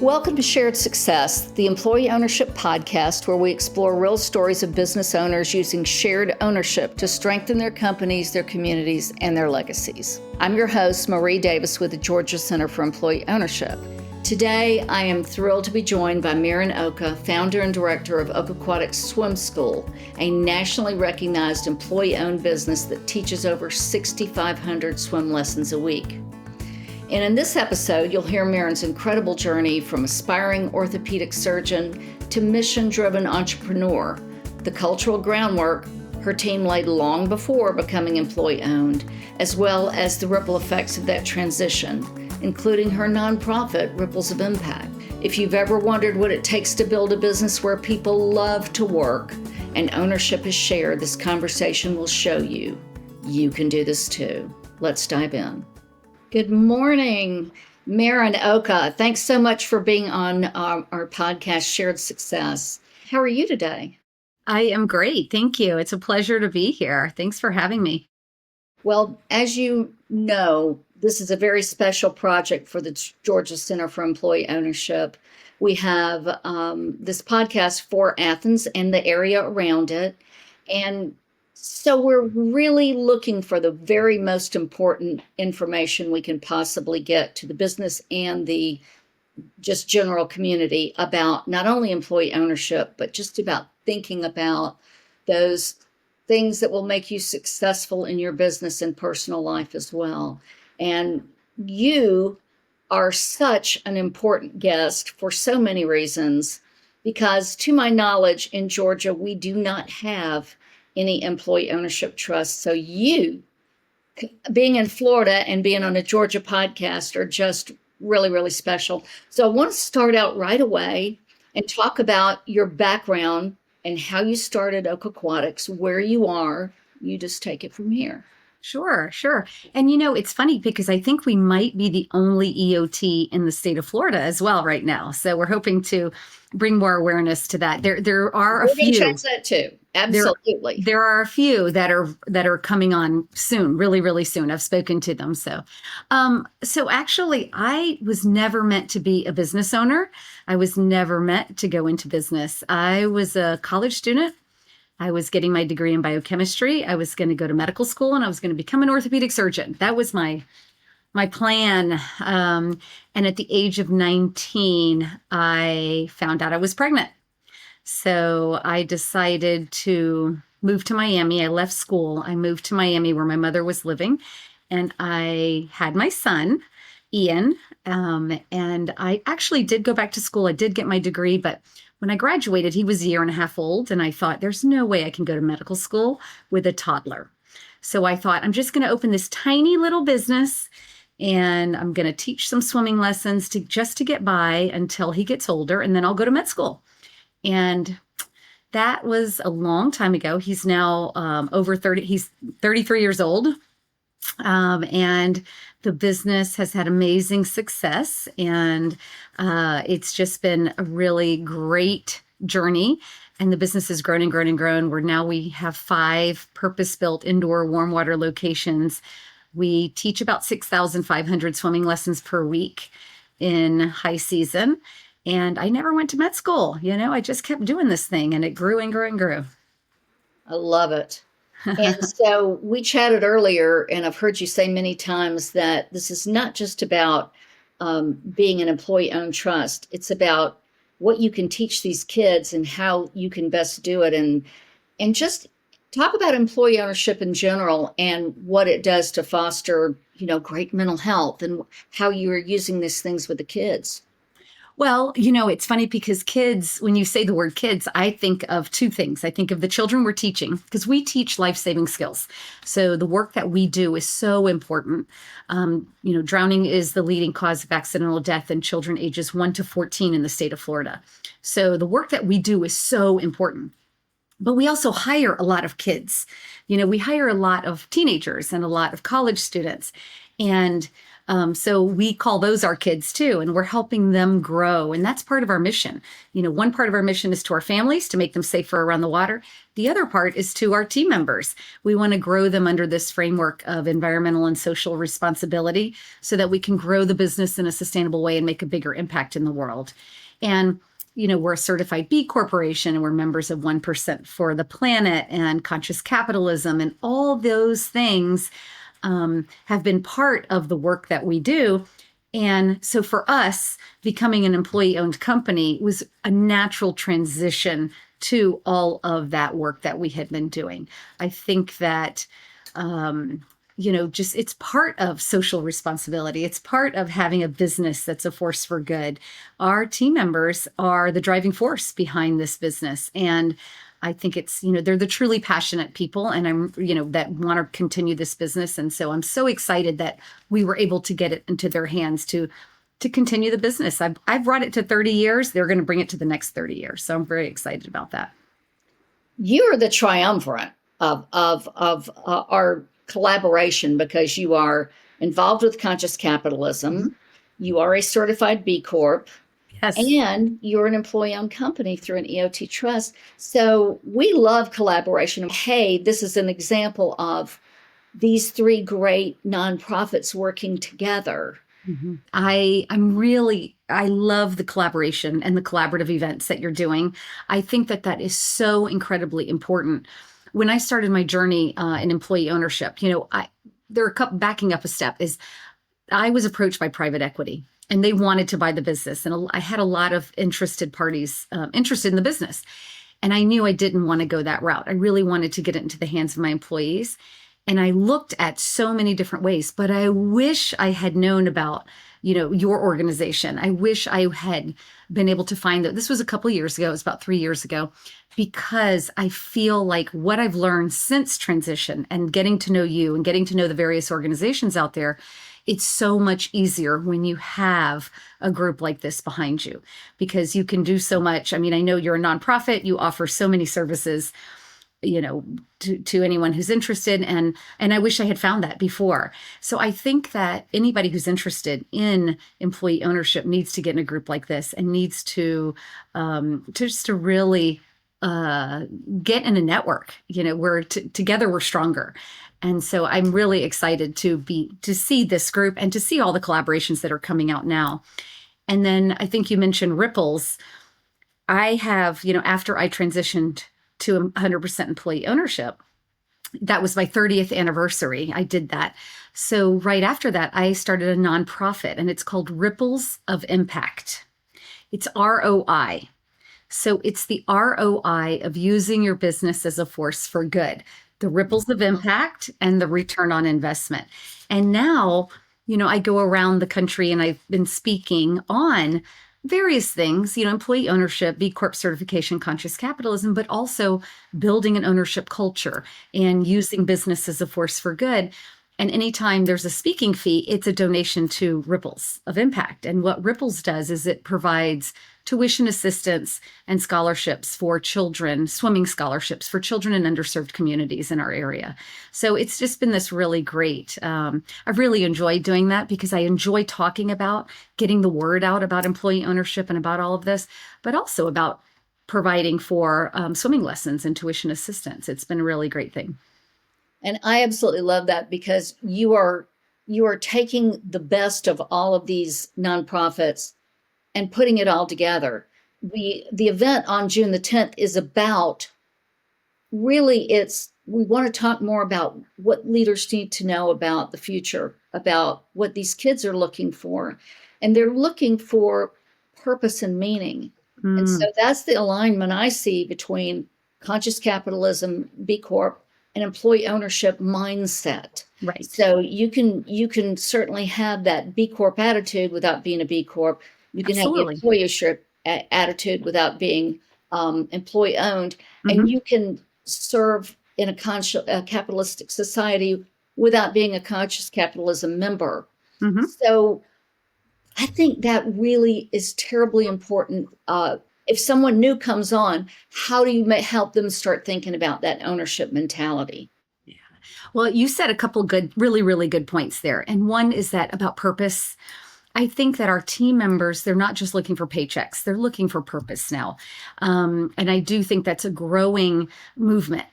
Welcome to Shared Success, the employee ownership podcast where we explore real stories of business owners using shared ownership to strengthen their companies, their communities, and their legacies. I'm your host, Marie Davis with the Georgia Center for Employee Ownership. Today, I am thrilled to be joined by Miren Oca, founder and director of Ocaquatics Swim School, a nationally recognized employee-owned business that teaches over 6,500 swim lessons a week. And in this episode, you'll hear Miren's incredible journey from aspiring orthopedic surgeon to mission-driven entrepreneur, the cultural groundwork her team laid long before becoming employee-owned, as well as the ripple effects of that transition, including her nonprofit, Ripples of Impact. If you've ever wondered what it takes to build a business where people love to work and ownership is shared, this conversation will show you. You can do this too. Let's dive in. Good morning, Miren Oca. Thanks so much for being on our podcast, Shared Success. How are you today? I am great. Thank you. It's a pleasure to be here. Thanks for having me. Well, as you know, this is a very special project for the Georgia Center for Employee Ownership. We have this podcast for Athens and the area around it. And so we're really looking for the very most important information we can possibly get to the business and the just general community about not only employee ownership, but just about thinking about those things that will make you successful in your business and personal life as well. And you are such an important guest for so many reasons, because to my knowledge in Georgia, we do not have any employee ownership trust. So you, being in Florida and being on a Georgia podcast, are just really, really special. So I want to start out right away and talk about your background and how you started Ocaquatics, where you are. You just take it from here. Sure. And it's funny because I think we might be the only EOT in the state of Florida as well right now. So we're hoping to bring more awareness to that. There are a few. We can check that too. Absolutely. There are a few that are coming on soon, really, really soon. I've spoken to them. So actually, I was never meant to be a business owner. I was never meant to go into business. I was a college student. I was getting my degree in biochemistry. I was going to go to medical school and I was going to become an orthopedic surgeon. That was my plan. And at the age of 19, I found out I was pregnant. So I decided to move to Miami. I left school. I moved to Miami where my mother was living, and I had my son, Ian. And I actually did go back to school. I did get my degree, but when I graduated, he was a year and a half old, and I thought, there's no way I can go to medical school with a toddler. So I thought, I'm just going to open this tiny little business, and I'm going to teach some swimming lessons to get by until he gets older, and then I'll go to med school. And that was a long time ago. He's now over 30. He's 33 years old. And the business has had amazing success, and it's just been a really great journey. And the business has grown and grown and grown. We have 5 purpose-built indoor warm water locations. We teach about 6,500 swimming lessons per week in high season. And I never went to med school. I just kept doing this thing, and it grew and grew and grew. I love it. And so we chatted earlier, and I've heard you say many times that this is not just about being an employee-owned trust. It's about what you can teach these kids and how you can best do it. And just talk about employee ownership in general and what it does to foster, great mental health, and how you are using these things with the kids. Well, it's funny because kids, when you say the word kids, I think of 2 things. I think of the children we're teaching, because we teach life-saving skills. So the work that we do is so important. Drowning is the leading cause of accidental death in children ages 1 to 14 in the state of Florida. So the work that we do is so important. But we also hire a lot of kids. We hire a lot of teenagers and a lot of college students. And So we call those our kids too, and we're helping them grow. And that's part of our mission. One part of our mission is to our families to make them safer around the water. The other part is to our team members. We want to grow them under this framework of environmental and social responsibility so that we can grow the business in a sustainable way and make a bigger impact in the world. And we're a certified B Corporation, and we're members of 1% for the planet and conscious capitalism, and all those things have been part of the work that we do. And so for us, becoming an employee-owned company was a natural transition to all of that work that we had been doing. I think that just it's part of social responsibility. It's part of having a business that's a force for good. Our team members are the driving force behind this business. And I think it's, they're the truly passionate people, and that want to continue this business. And so I'm so excited that we were able to get it into their hands to continue the business. I've brought it to 30 years. They're going to bring it to the next 30 years. So I'm very excited about that. You're the triumvirate of our collaboration, because you are involved with conscious capitalism. Mm-hmm. You are a certified B Corp. Yes. And you're an employee-owned company through an EOT trust. So we love collaboration. Hey, this is an example of these three great nonprofits working together. Mm-hmm. I love the collaboration and the collaborative events that you're doing. I think that is so incredibly important. When I started my journey in employee ownership, backing up a step is I was approached by private equity, and they wanted to buy the business. And I had a lot of interested parties interested in the business. And I knew I didn't want to go that route. I really wanted to get it into the hands of my employees. And I looked at so many different ways, but I wish I had known about, your organization. I wish I had been able to find that. This was a couple of years ago. It was about 3 years ago, because I feel like what I've learned since transition and getting to know you and getting to know the various organizations out there, it's so much easier when you have a group like this behind you, because you can do so much. I mean, I know you're a nonprofit, you offer so many services, to anyone who's interested. And I wish I had found that before. So I think that anybody who's interested in employee ownership needs to get in a group like this, and needs to really get in a network, where together we're stronger. And so I'm really excited to see this group and to see all the collaborations that are coming out now. And then I think you mentioned Ripples. I have, after I transitioned to 100% employee ownership, that was my 30th anniversary. I did that. So right after that, I started a nonprofit, and it's called Ripples of Impact. It's ROI. So it's the ROI of using your business as a force for good, the ripples of impact and the return on investment. And now, I go around the country, and I've been speaking on various things, employee ownership, B Corp certification, conscious capitalism, but also building an ownership culture and using business as a force for good. And anytime there's a speaking fee, it's a donation to Ripples of Impact. And what Ripples does is it provides tuition assistance and scholarships for children, swimming scholarships for children in underserved communities in our area. So it's just been this really great. I've really enjoyed doing that, because I enjoy talking about getting the word out about employee ownership and about all of this, but also about providing for swimming lessons and tuition assistance. It's been a really great thing. And I absolutely love that, because you are taking the best of all of these nonprofits and putting it all together. The event on June the 10th is about, really, we want to talk more about what leaders need to know about the future, about what these kids are looking for. And they're looking for purpose and meaning. And so that's the alignment I see between conscious capitalism, B Corp, and employee ownership mindset. Right. So you can certainly have that B Corp attitude without being a B Corp. You can Absolutely. have the employee ownership attitude without being employee owned, and you can serve in a capitalistic society without being a conscious capitalism member. Mm-hmm. So I think that really is terribly important. If someone new comes on, how do you help them start thinking about that ownership mentality? Yeah. Well, you said a couple good, really, really good points there. And one is that about purpose. I think that our team members, they're not just looking for paychecks, they're looking for purpose now. And I do think that's a growing movement.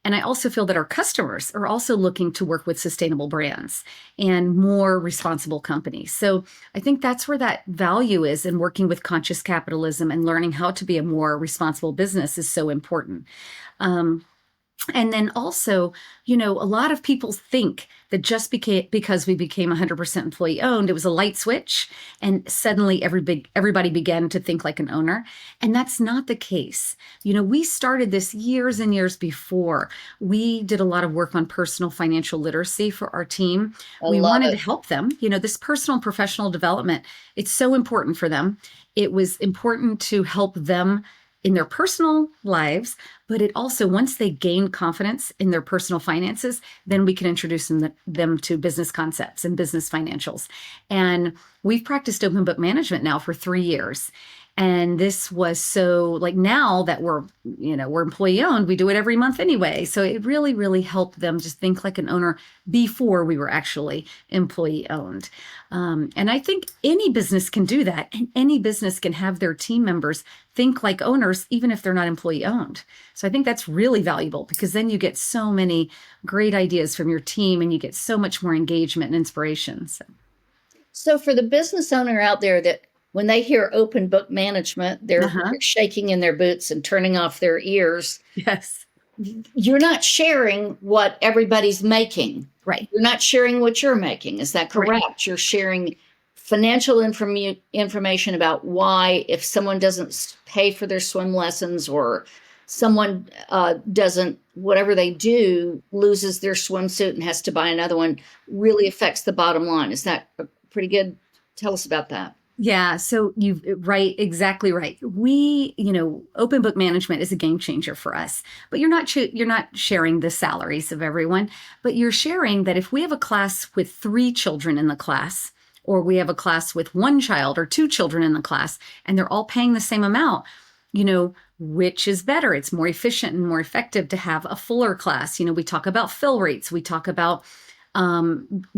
And I also feel that our customers are also looking to work with sustainable brands and more responsible companies. So I think that's where that value is in working with conscious capitalism and learning how to be a more responsible business is so important. And then also, a lot of people think that just because we became 100% employee owned, it was a light switch and suddenly everybody began to think like an owner. And that's not the case. We started this years and years before. We did a lot of work on personal financial literacy for our team. We wanted to help them. This personal and professional development, it's so important for them. It was important to help them in their personal lives, but it also, once they gain confidence in their personal finances, then we can introduce them to business concepts and business financials. And we've practiced open book management now for 3 years. And this was so, like, now that we're employee owned, we do it every month anyway. So it really, really helped them just think like an owner before we were actually employee owned. And I think any business can do that, and any business can have their team members think like owners, even if they're not employee owned. So I think that's really valuable, because then you get so many great ideas from your team and you get so much more engagement and inspiration. So for the business owner out there that when they hear open book management, they're shaking in their boots and turning off their ears. Yes. You're not sharing what everybody's making. Right. You're not sharing what you're making. Is that correct? Right. You're sharing financial information about why, if someone doesn't pay for their swim lessons, or someone doesn't, whatever they do, loses their swimsuit and has to buy another one, really affects the bottom line. Is that pretty good? Tell us about that. Yeah. So exactly right. We, open book management is a game changer for us, but you're not sharing the salaries of everyone, but you're sharing that if we have a class with 3 children in the class, or we have a class with 1 child or 2 children in the class, and they're all paying the same amount, which is better? It's more efficient and more effective to have a fuller class. We talk about fill rates. We talk about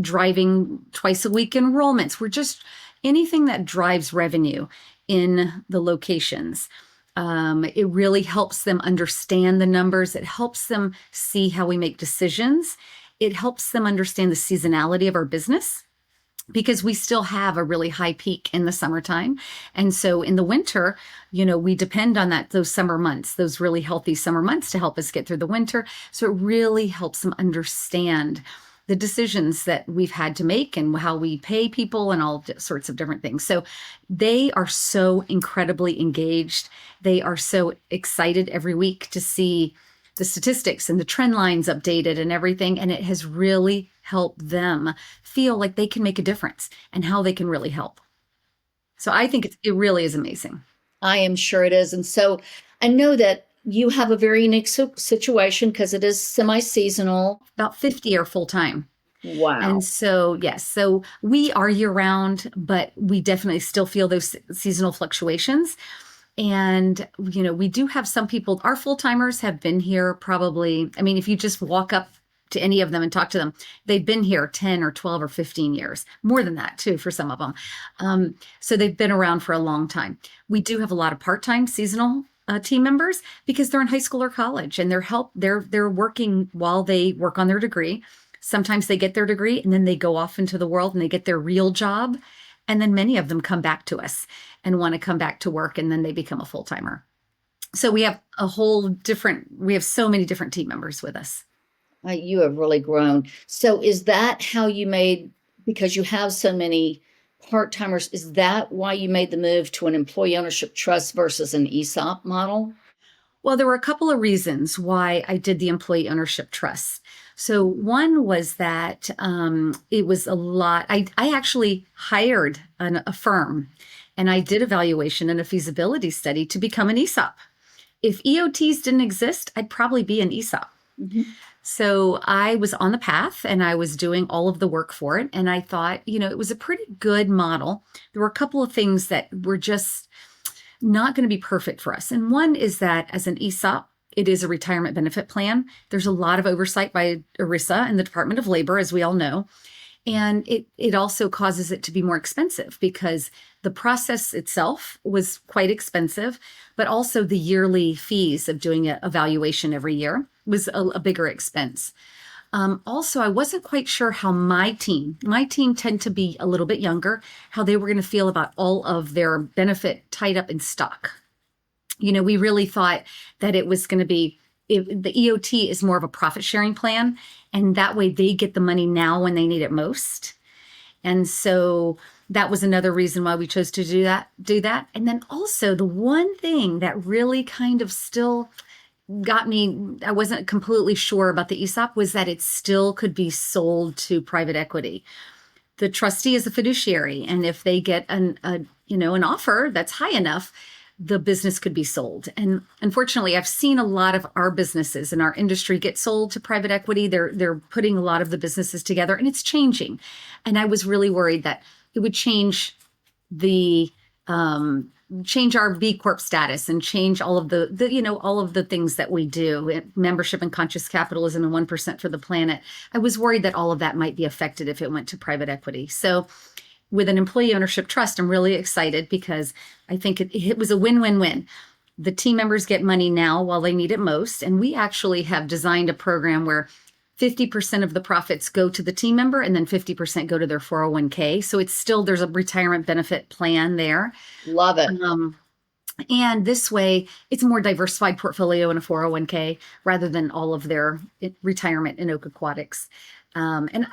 driving twice a week enrollments. We're just anything that drives revenue in the locations. It really helps them understand the numbers. It helps them see how we make decisions. It helps them understand the seasonality of our business, because we still have a really high peak in the summertime. And so in the winter, we depend on those summer months, those really healthy summer months to help us get through the winter. So it really helps them understand the decisions that we've had to make and how we pay people and all sorts of different things. So they are so incredibly engaged. They are so excited every week to see the statistics and the trend lines updated and everything. And it has really helped them feel like they can make a difference and how they can really help. So I think it really is amazing. I am sure it is. And so I know that you have a very unique situation, because it is semi-seasonal. About 50 are full-time. Wow. And so, yes, so we are year-round, but we definitely still feel those seasonal fluctuations. And, we do have some people, our full-timers have been here probably, if you just walk up to any of them and talk to them, they've been here 10 or 12 or 15 years, more than that too, for some of them. So they've been around for a long time. We do have a lot of part-time seasonal team members, because they're in high school or college, and they're working while they work on their degree. Sometimes they get their degree and then they go off into the world and they get their real job. And then many of them come back to us and want to come back to work, and then they become a full-timer. So we have we have so many different team members with us. You have really grown. So is that how you made, because you have so many part-timers, is that why you made the move to an employee ownership trust versus an ESOP model? Well, there were a couple of reasons why I did the employee ownership trust. So one was that it was a lot. I actually hired a firm, and I did evaluation and a feasibility study to become an ESOP. If EOTs didn't exist, I'd probably be an ESOP. Mm-hmm. So I was on the path, and I was doing all of the work for it. And I thought, it was a pretty good model. There were a couple of things that were just not going to be perfect for us. And one is that as an ESOP, it is a retirement benefit plan. There's a lot of oversight by ERISA and the Department of Labor, as we all know. And it also causes it to be more expensive because the process itself was quite expensive, but also the yearly fees of doing an evaluation every year was a bigger expense. Also, I wasn't quite sure how my team tend to be a little bit younger, how they were going to feel about all of their benefit tied up in stock. We really thought that it was going to be, the EOT is more of a profit sharing plan, and that way they get the money now when they need it most. And so that was another reason why we chose to do that. And then also the one thing that really kind of still got me, I wasn't completely sure about the ESOP, was that it still could be sold to private equity. The trustee is a fiduciary, and if they get an offer that's high enough, the business could be sold. And unfortunately, I've seen a lot of our businesses in our industry get sold to private equity. They're putting a lot of the businesses together, and it's changing. And I was really worried that it would change our B Corp status and change all of all of the things that we do, membership and conscious capitalism and 1% for the planet. I was worried that all of that might be affected if it went to private equity. So with an employee ownership trust, I'm really excited because I think it was a win-win-win. The team members get money now while they need it most. And we actually have designed a program where 50% of the profits go to the team member and then 50% go to their 401k. So it's still, there's a retirement benefit plan there. Love it. And this way, it's a more diversified portfolio in a 401k rather than all of their retirement in Ocaquatics. And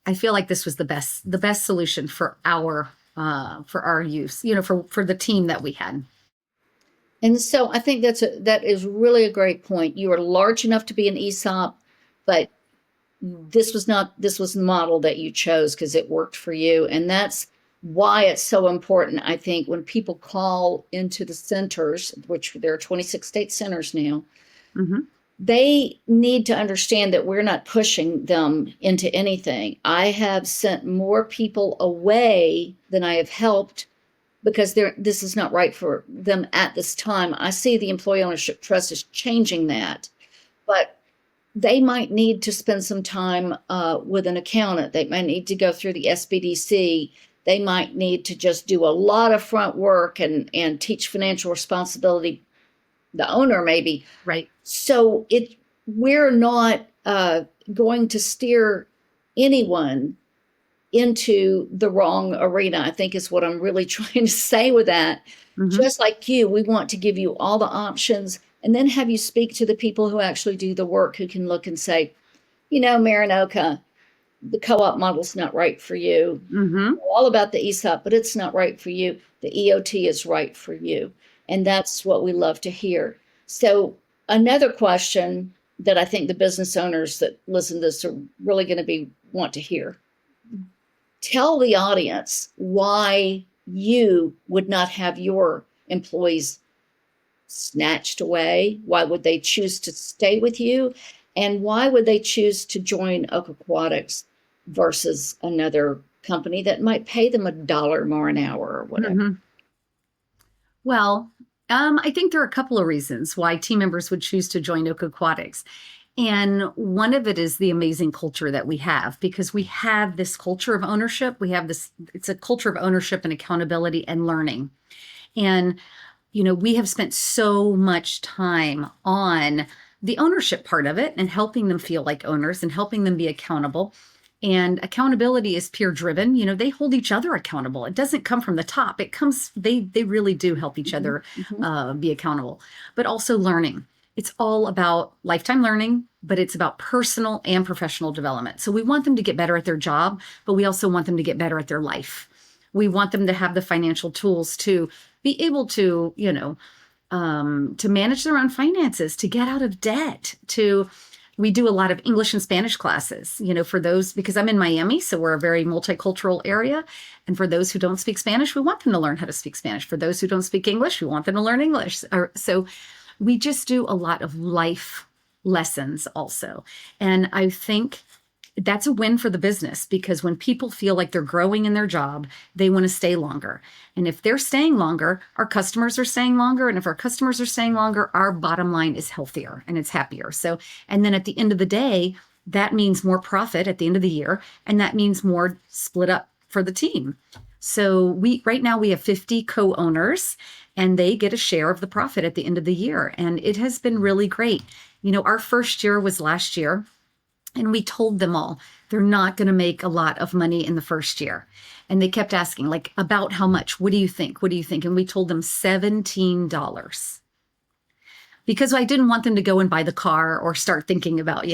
I feel like this was the best solution for our use, for the team that we had. And so I think that is really a great point. You are large enough to be an ESOP, but this was the model that you chose because it worked for you. And that's why it's so important. I think when people call into the centers, which there are 26 state centers now, mm-hmm. They need to understand that we're not pushing them into anything. I have sent more people away than I have helped because this is not right for them at this time. I see the Employee Ownership Trust is changing that, but they might need to spend some time with an accountant. They might need to go through the SBDC. They might need to just do a lot of front work and teach financial responsibility, the owner maybe. Right. So we're not going to steer anyone into the wrong arena, I think is what I'm really trying to say with that. Mm-hmm. Just like you, we want to give you all the options and then have you speak to the people who actually do the work, who can look and say, Miren Oca, the co-op model's not right for you. Mm-hmm. All about the ESOP, but it's not right for you. The EOT is right for you. And that's what we love to hear. So another question that I think the business owners that listen to this are really going to want to hear. Tell the audience why you would not have your employees snatched away. Why would they choose to stay with you? And why would they choose to join Ocaquatics versus another company that might pay them $1 more an hour or whatever? Mm-hmm. Well, I think there are a couple of reasons why team members would choose to join Ocaquatics. And one of it is the amazing culture that we have, because we have this culture of ownership. It's a culture of ownership and accountability and learning. And, we have spent so much time on the ownership part of it and helping them feel like owners and helping them be accountable. And accountability is peer driven. They hold each other accountable. It doesn't come from the top. They really do help each other be accountable, but also learning. It's all about lifetime learning, but it's about personal and professional development. So we want them to get better at their job, but we also want them to get better at their life. We want them to have the financial tools to be able to, to manage their own finances, to get out of debt, we do a lot of English and Spanish classes, for those, because I'm in Miami, so we're a very multicultural area. And for those who don't speak Spanish, we want them to learn how to speak Spanish. For those who don't speak English, we want them to learn English. So we just do a lot of life lessons also. And I think that's a win for the business, because when people feel like they're growing in their job, they want to stay longer. And if they're staying longer, our customers are staying longer. And if our customers are staying longer, our bottom line is healthier and it's happier. So, and then at the end of the day, that means more profit at the end of the year. And that means more split up for the team. So right now we have 50 co-owners, and they get a share of the profit at the end of the year. And it has been really great. Our first year was last year, and we told them all they're not going to make a lot of money in the first year. And they kept asking, like, about how much? What do you think? What do you think? And we told them $17, because I didn't want them to go and buy the car or start thinking about,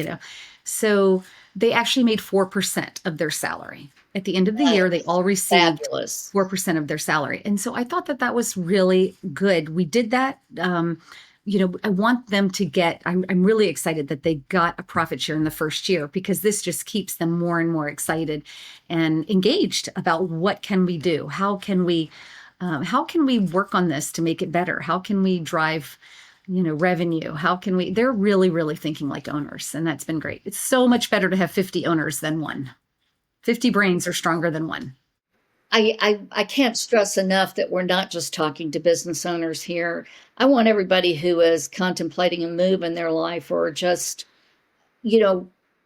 So they actually made 4% of their salary. At the end of the year, they all received Fabulous. 4% of their salary. And so I thought that was really good. We did that. I want them to I'm really excited that they got a profit share in the first year, because this just keeps them more and more excited and engaged about what can we do? How can we work on this to make it better? How can we drive revenue? They're really, really thinking like owners, and that's been great. It's so much better to have 50 owners than one. 50 brains are stronger than one. I can't stress enough that we're not just talking to business owners here. I want everybody who is contemplating a move in their life, or just,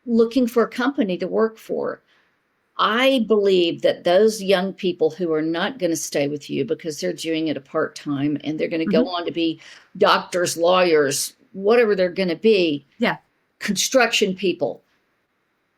looking for a company to work for. I believe that those young people who are not going to stay with you because they're doing it a part-time, and they're going to go on to be doctors, lawyers, whatever they're going to be, construction people,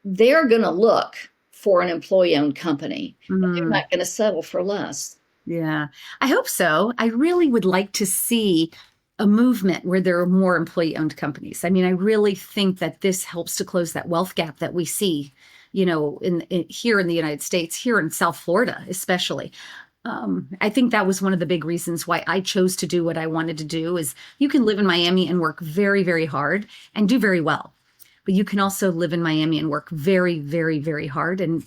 they're going to look for an employee-owned company. They're not going to settle for less. Yeah, I hope so. I really would like to see a movement where there are more employee-owned companies. I mean, I really think that this helps to close that wealth gap that we see, here in the United States, here in South Florida, especially. I think that was one of the big reasons why I chose to do what I wanted to do. Is you can live in Miami and work very, very hard and do very well. But you can also live in Miami and work very, very, very hard and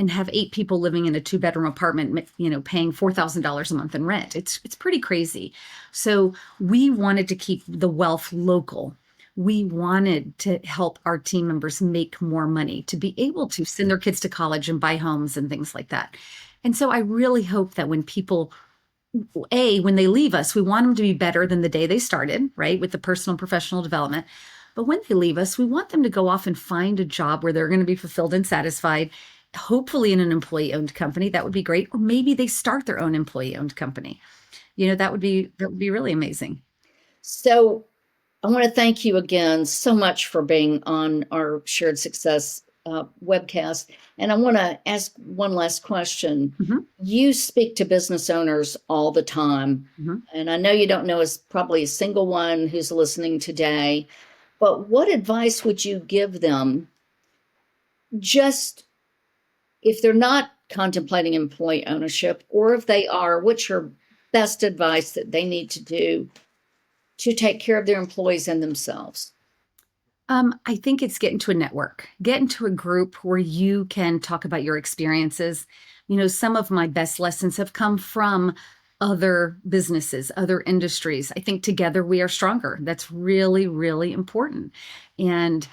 have 8 people living in a 2-bedroom apartment, paying $4,000 a month in rent. It's pretty crazy. So we wanted to keep the wealth local. We wanted to help our team members make more money to be able to send their kids to college and buy homes and things like that. And so I really hope that when people, when they leave us, we want them to be better than the day they started, right? With the personal and professional development. But when they leave us, we want them to go off and find a job where they're going to be fulfilled and satisfied, hopefully in an employee-owned company. That would be great. Or maybe they start their own employee-owned company. That would be really amazing. So I want to thank you again so much for being on our Shared Success webcast. And I want to ask one last question. You speak to business owners all the time. And I know you don't know probably a single one who's listening today. But what advice would you give them, just if they're not contemplating employee ownership, or if they are, what's your best advice that they need to do to take care of their employees and themselves? I think it's get into a network, get into a group where you can talk about your experiences. Some of my best lessons have come from other businesses, other industries. I think together we are stronger. That's really, really important. And,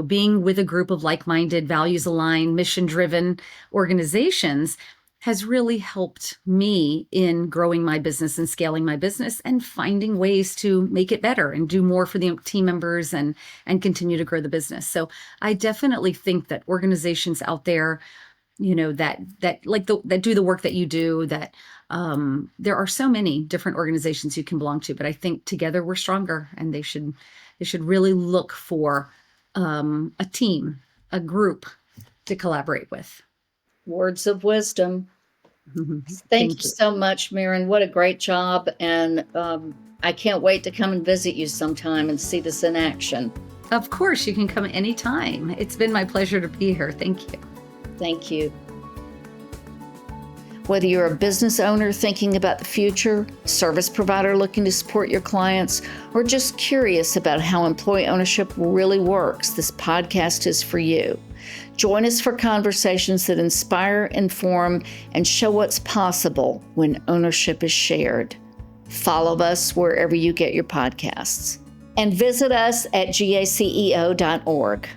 being with a group of like-minded, values-aligned, mission-driven organizations has really helped me in growing my business and scaling my business and finding ways to make it better and do more for the team members and continue to grow the business. So I definitely think that organizations out there, that do the work that you do, that there are so many different organizations you can belong to, but I think together we're stronger, and they should really look for a team, a group to collaborate with. Words of wisdom. Thank you so much, Miren. What a great job. And I can't wait to come and visit you sometime and see this in action. Of course, you can come anytime. It's been my pleasure to be here. Thank you. Thank you. Whether you're a business owner thinking about the future, service provider looking to support your clients, or just curious about how employee ownership really works, this podcast is for you. Join us for conversations that inspire, inform, and show what's possible when ownership is shared. Follow us wherever you get your podcasts. And visit us at gaceo.org.